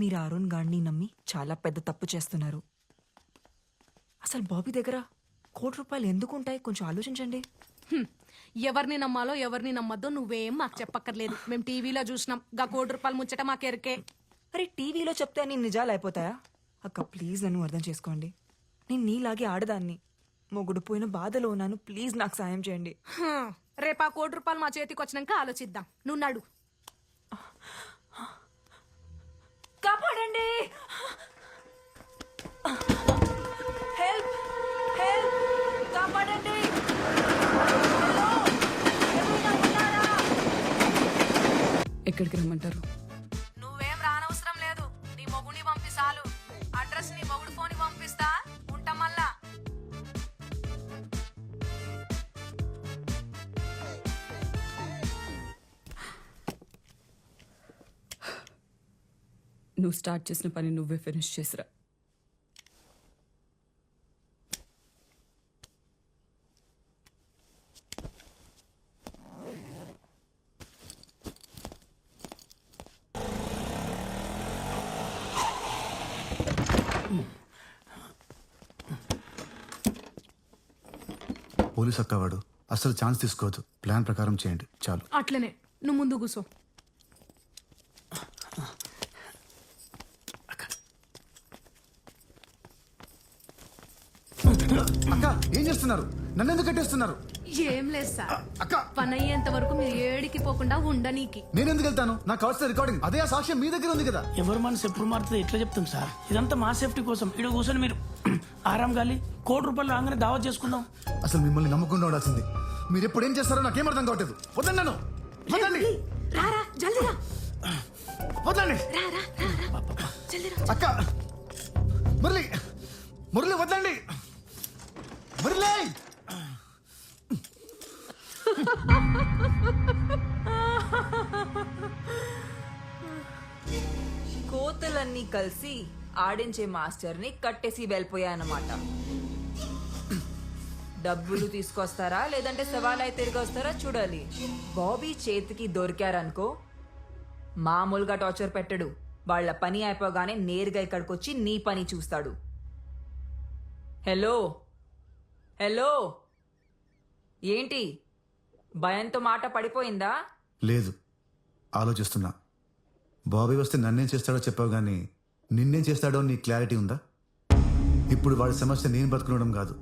మీరు అరుణ్ గాడిని నమ్మి చాలా పెద్ద తప్పు చేస్తున్నారు. అసలు బాబీ దగ్గర ₹1,00,00,000 ఎందుకు ఉంటాయి? కొంచెం ఆలోచించండి. ఎవరిని నమ్మాలో ఎవరిని నమ్మద్దో నువ్వేం మాకు చెప్పక్కర్లేదు. మేము టీవీలో చూసినాం. గా ₹1,00,00,000 ముచ్చట మాకెరికే. అరే టీవీలో చెప్తే అన్ని నిజాలు అయిపోతాయా? అక్క ప్లీజ్ నన్ను అర్థం చేసుకోండి. నేను నీలాగే ఆడదాన్ని. మొగుడు పోయిన బాధలో ఉన్నాను. ప్లీజ్ నాకు సాయం చేయండి. రేపు ఆ ₹1,00,00,000 మా చేతికి వచ్చినాక ఆలోచిద్దాం. నువ్వు నడు. కాపాడండి. హెల్ప్ హెల్ప్ కాపాడండి. ఎక్కడికి రమ్మంటారు? నువ్వేం రానవసరం లేదు. నీ మొగుడిని పంపి చాలు. అడ్రస్ నీ మొగుడు ఫోన్ పంపిస్తా. ఉంటా మళ్ళా. నువ్వు స్టార్ట్ చేసిన పని నువ్వే ఫినిష్ చేసిరా. పోలీస్ అక్కవాడు అసలు ఛాన్స్ తీసుకోవద్దు. ప్లాన్ ప్రకారం చేయండి చాలు. అట్లనే నువ్వు ముందు కూసో. అక్క ఏం చేస్తున్నారు? నన్ను ఎందుకు కట్టేస్తున్నారు? ఏం లేదు సార్. అక్క పని అయ్యేంత వరకు మీరు ఏడికి పోకుండా ఉండనీకి. నేను ఎందుకు వెళ్తాను? నాకు కావాల్సిన రికార్డింగ్ అదే. ఆ సాక్ష్యం మీ దగ్గర ఉంది కదా. ఎవరు మనసు ఎప్పుడు మారుతుంది ఎట్లా చెప్తాం సార్? ఇదంతా మా సేఫ్టీ కోసం. ఇక్కడ కూర్చొని మీరు ఆరాం గాలి ₹1,00,00,000 రాగానే దావత్ చేసుకుందాం. అసలు మిమ్మల్ని నమ్మకుండా ఉండాల్సింది. మీరు ఎప్పుడు ఏం చేస్తారో నాకేం అర్థం కావట్లేదు. వద్దండి నన్ను. వద్దండి. రారా జల్దిరా. వద్దండి. అక్క మురళి మురళి వద్దండి. మురళి కోతలన్నీ కలిసి ఆడించే మాస్టర్ని కట్టేసి వెళ్ళిపోయాయన్నమాట. డబ్బులు తీసుకొస్తారా లేదంటే సవాలై తిరిగి వస్తారా చూడాలి. బాబీ చేతికి దొరికారనుకో మామూలుగా టార్చర్ పెట్టడు. వాళ్ళ పని అయిపోగానే నేరుగా ఇక్కడికి వచ్చి నీ పని చూస్తాడు. హలో హలో ఏంటి భయంతో మాట పడిపోయిందా? లేదు, ఆలోచిస్తున్నా. బాబీ వస్తే నన్నేం చేస్తాడో చెప్పావు కానీ నిన్నేం చేస్తాడో నీ క్లారిటీ ఉందా? ఇప్పుడు వాడి సమస్య నేను బతుకునడం కాదు,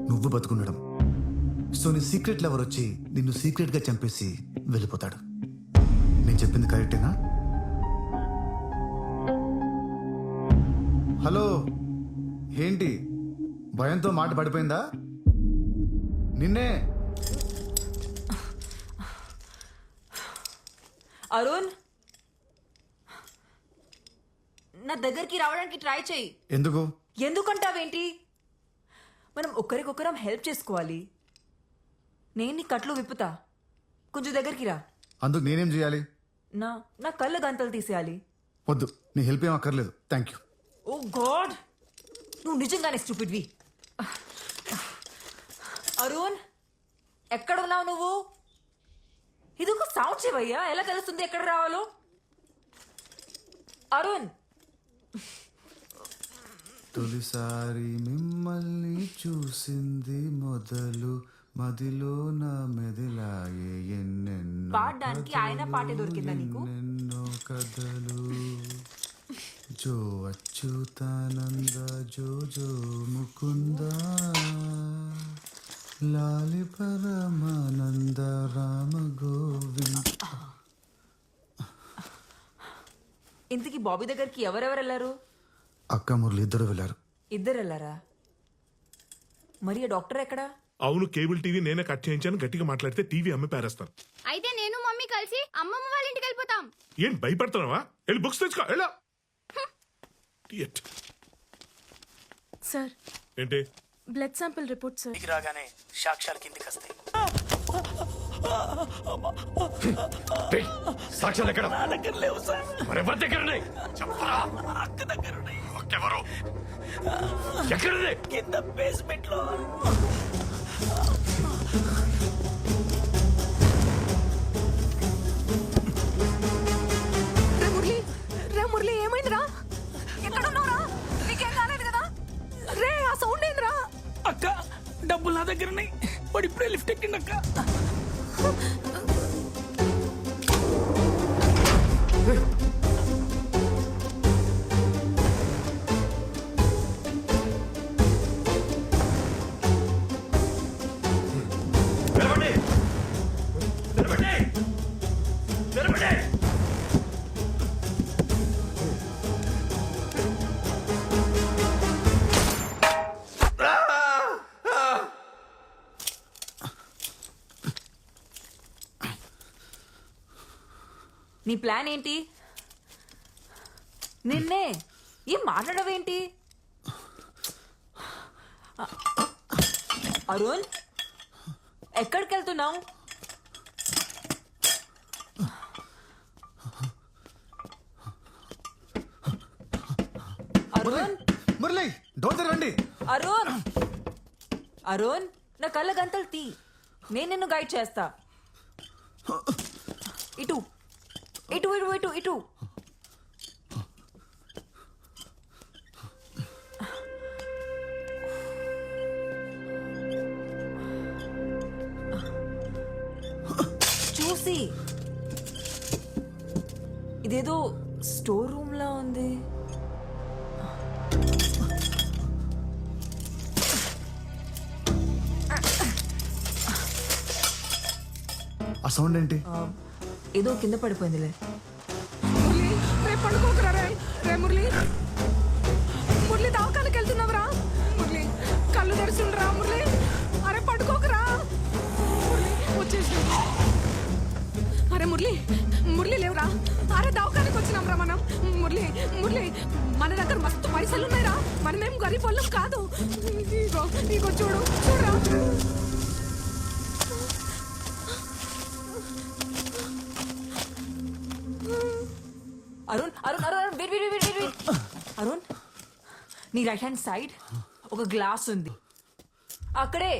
నువ్వు బతుకుండడం. సో నీ సీక్రెట్ లవర్ వచ్చి నిన్ను సీక్రెట్ గా చంపేసి వెళ్ళిపోతాడు. నేను చెప్పింది కరెక్టేనా? హలో ఏంటి భయంతో మాట పడిపోయిందా? నిన్నే. అరుణ్ నా దగ్గరికి రావడానికి ట్రై చేయి. ఎందుకు? ఎందుకంటావేంటి? మనం ఒకరికొకరం హెల్ప్ చేసుకోవాలి. నేను నీ కట్లు విప్పుతా. కొంచెం దగ్గరికి రా. అందుకు నేనేం చేయాలి? నా నా కళ్ళ గంతలు తీసేయాలి. వద్దు, నీ హెల్ప్ ఏం అక్కర్లేదు. Thank you. ఓ గాడ్, నువ్వు నిజంగానే స్టూపిడ్వి. అరుణ్ ఎక్కడ ఉన్నావు నువ్వు? ఇది ఒక సౌండ్ చెవయ్యా, ఎలా తెలుస్తుంది ఎక్కడ రావాలో? అరుణ్ తొలిసారి మిమ్మల్ని చూసింది మొదలు మదిలో నా మెదిలాయే ఎన్నెన్నో పాడడానికి ఆయన పాటే దొరికిందా నీకు? ఎన్నెన్నో కథలు. జో అచ్యుతానంద జో జో ముకుంద లాలి పరమానంద రామ గోవింద. ఇంతకీ బాబీ దగ్గరికి ఎవరెవరు వెళ్ళారు? అక్క మురళి ఇద్దరు వెళ్ళారు. ఇద్దరు వెళ్ళారా? మరి ఆ డాక్టర్ ఎక్కడా? అవును, కేబుల్ టీవీ నేనే కట్ చేయించాను. గట్టిగా మాట్లాడితే టీవీ అమ్మి పారేస్తాను. అయితే నేను మమ్మీ కలిసి అమ్మమ్మ వాళ్ళ ఇంటికి వెళ్ళిపోతాం. ఏం భయపడుతున్నావా? వెళ్ళి బుక్స్ తెచ్చుకో. ఎలా సార్ ఏంటి? Blood sample report sir. ఇంటికి రాగానే సాక్ష్యాలు కిందికి వస్తాయి. సాక్ష్యాలు ఎక్కడ? నా దగ్గర లేవు సార్. మరెవరి దగ్గర ఉన్నాయి? చెప్పరా. అక్క దగ్గర ఉన్నాయి. ఎవరు? ఎక్కడది? కింద బేస్మెంట్ లో. నీ ప్లాన్ ఏంటి? నిన్నే ఏం మాట్లాడవేంటి? అరుణ్, ఎక్కడికి వెళ్తున్నావు? అరుణ్, మురళి డోర్ తెరవండి. అరుణ్, అరుణ్, నా కళ్ళ గంతలు తీ, నేను నిన్ను గైడ్ చేస్తా. ఇటు ఇటు ఇటు ఇటు ఇటు. చూసి ఇదేదో స్టోర్ రూమ్ లా ఉంది. ఆ సౌండ్ ఏంటి? ఏదో కింద పడిపోయిందిలే. మురళి రేపు పడుకోకరా రే మురళి. మురళి దవాఖానకి వెళ్తున్నావురా మురళి? కళ్ళు తెరుచుండ్రా మురళి. అరే పడుకోకరా మురళి, వచ్చేసి. అరే మురళి, మురళి లేవురా. అరే దవాఖానకి వచ్చినాంరా మనం. మురళి మురళి, మన దగ్గర మస్తు పైసలు ఉన్నాయిరా, మనమేం గరీబ్ వాళ్ళం కాదు. ఇగో ఇగో చూడు చూడరా. Arun Arun Arun wait wait wait wait. Arun, నీ రైట్ హ్యాండ్ సైడ్ ఒక గ్లాస్ ఉంది, అక్కడే.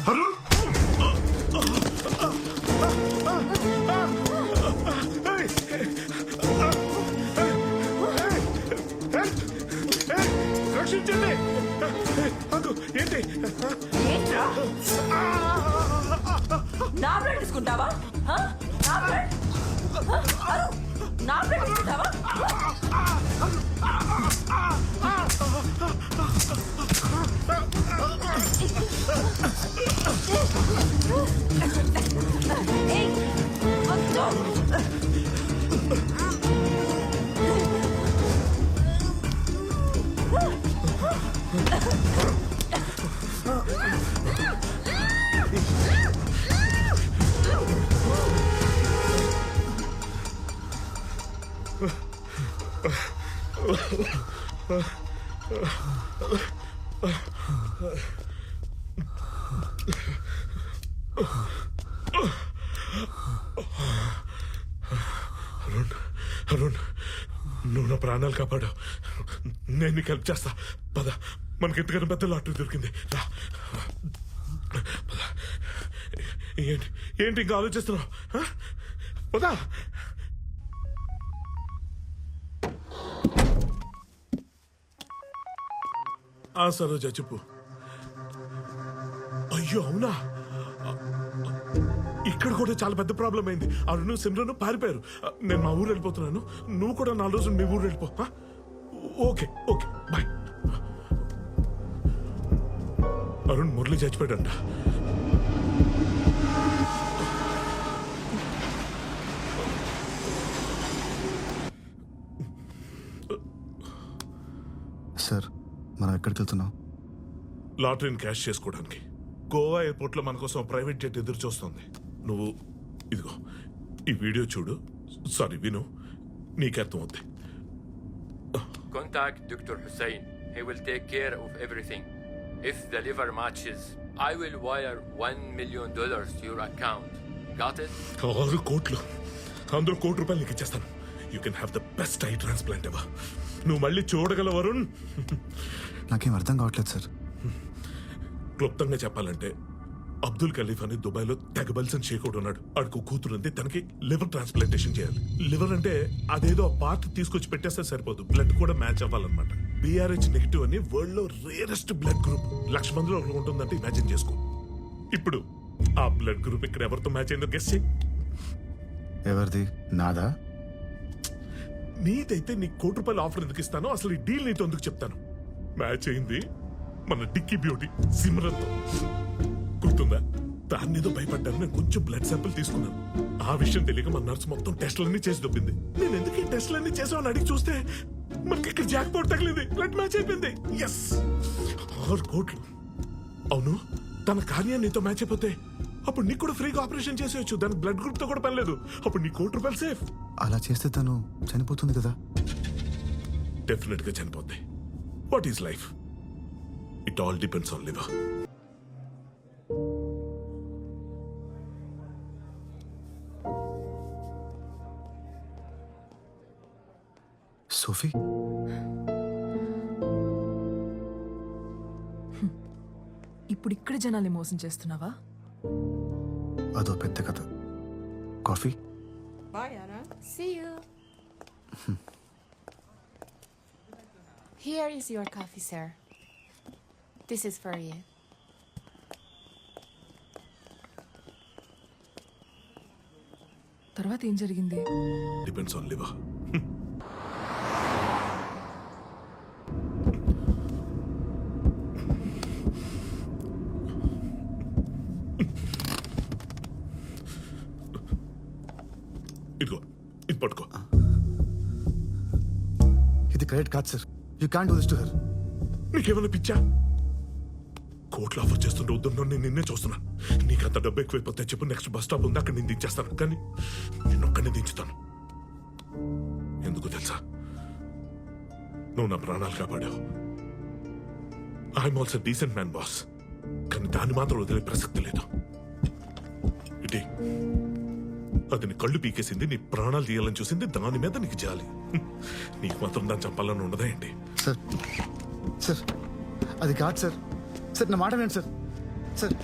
అరుణ్, రక్షించండి. అంకు ఏంటి? ఏంట్రా? నా బ్లడ్ తీసుకుంటావా? హ? నా బ్లడ్? హ? అరుణ్, నా బ్లడ్ తీసుకుంటావా? ఏయ్, వద్దు. అరుణ్, అరుణ్, నువ్వు నా ప్రాణాలు కాపాడావు. నేను నీకు హెల్ప్ చేస్తా. పద, మనకి ఇంతకన్నా పెద్ద లాటరీ దొరికింది. రా, పద. ఏంటి ఏంటి ఇంకా ఆలోచిస్తున్నావు? హ? పద. ఆ సరోజ చెప్పు. అయ్యో అవునా, ఇక్కడ కూడా చాలా పెద్ద ప్రాబ్లం అయింది. అరుణ్ సిమ్రన్ పారిపోయారు. నేను మా ఊరు వెళ్ళిపోతున్నాను, నువ్వు కూడా 4 రోజులు మీ ఊరు వెళ్ళిపో. Okay okay bye. Arun Murali చచ్చిపోయాడంట. ఎక్కడికి వెళ్తున్నావు? లాటరీని క్యాష్ చేసుకోవడానికి గోవా ఎయిర్పోర్ట్ లో మన కోసం ప్రైవేట్ జెట్ ఎదురు చూస్తుంది. నువ్వు ఇదిగో ఈ వీడియో చూడు, సారీ విను, నీకు అర్థం అవుద్ది. Contact Dr. Hussein. He will take care of everything. If the liver matches, I will wire $1 million to your account. Got it? 6 కోట్లు, అందులో ₹1 నీకు ఇచ్చేస్తాను. You can have the best I transplant ever. నువ్వు మళ్ళీ చూడగల వరుణ్. నాకేం అర్థం కావట్లేదు సార్. క్లుప్తంగా చెప్పాలంటే అబ్దుల్ ఖలీఫ్ అని దుబాయ్లో తెగబల్సన్ షేక్ ఒకడు ఉన్నాడు. ఆడికి కూతురు ఉంది, తనకి లివర్ ట్రాన్స్ప్లాంటేషన్ చేయాలి. లివర్ అంటే అదేదో పార్ట్ తీసుకొచ్చి పెట్టేస్తే సరిపోదు, బ్లడ్ కూడా మ్యాచ్ అవ్వాలన్నమాట. BRH నెగిటివ్ అని వరల్డ్ లో రేరెస్ట్ బ్లడ్ గ్రూప్ 1,00,000 మందిలో ఒకటి ఉంటుందంటే ఇమాజిన్ చేసుకో. ఇప్పుడు ఆ బ్లడ్ గ్రూప్ ఇక్కడ ఎవరితో మ్యాచ్ అయిందో గెస్ చేయి. ఎవరిది? నాదా? నీదైతే నీకు ₹1 ఆఫర్ ఎందుకు ఇస్తానో, అసలు ఈ డీల్ నీతో ఎందుకు చెప్తాను. మ్యాచ్ అయింది మన డిక్కీ బ్యూటీ సిమ్రన్ తో. గుర్తుందా? దాన్ని ఏదో భయపడ్డాను, నేను కొంచెం బ్లడ్ శాంపిల్ తీసుకున్నాను. ఆ విషయం తెలియక మన నర్సు మొత్తం టెస్టులన్నీ చేసి దొబ్బింది. నేను ఎందుకు ఈ టెస్టులన్నీ చేసామని అడిగి చూస్తే మనకి ఇక్కడ జాక్ పౌట్ తగిలింది, బ్లడ్ మ్యాచ్ అయిపోయింది. ఎస్, 6 కోట్లు. అవును, తన కార్యాన్ని నీతో మ్యాచ్ అయిపోతే అప్పుడు నీకు కూడా ఫ్రీగా ఆపరేషన్ చేసేయచ్చు. దానికి బ్లడ్ గ్రూప్ తో కూడా పని లేదు. అప్పుడు నీ ₹1 సేఫ్. అలా చేస్తే తను చనిపోతుంది కదా? డెఫినెట్ గా చనిపోద్ది. What is life? It all depends on liver. Sophie, ఇప్పుడు ఇక్కడ జనాల్ని మోసం చేస్తున్నావా? అదో పెద్ద కథ. Coffee? See you. Here is your coffee, sir. This is for you. తర్వాత ఏం జరిగింది? Depends on liver. ఇదిగో, ఇది పట్టుకో. ఇది కరెక్ట్ కాదు sir. You can do this to her. నీకేమైనా పిచ్చా? కోట్లు ఆఫర్ చేస్తుంటే వద్దున్నా, నేను నిన్నే చూస్తున్నా. నీకంత డబ్బు ఎక్కువైపోతే చెప్పు, నెక్స్ట్ బస్ స్టాప్ ఉంది, అక్కడ నేను దించేస్తాను. కానీ నేను ఒక్కనే దించుతాను. ఎందుకు తెలుసా? నువ్వు నా ప్రాణాలు కాపాడావు. I'm also decent man boss. కానీ దాన్ని మాత్రం వదిలే ప్రసక్తి లేదు. ఇటీ, అది నీ కళ్ళు పీకేసింది, నీ ప్రాణాలు తీయాలని చూసింది, దాని మీద నీకు జాలి. నీకు మాత్రం దాన్ని చంపాలని ఉండదా ఏంటి? సార్, సార్, అది కాదు సార్. సార్, నా మాట వినండి సార్. సార్,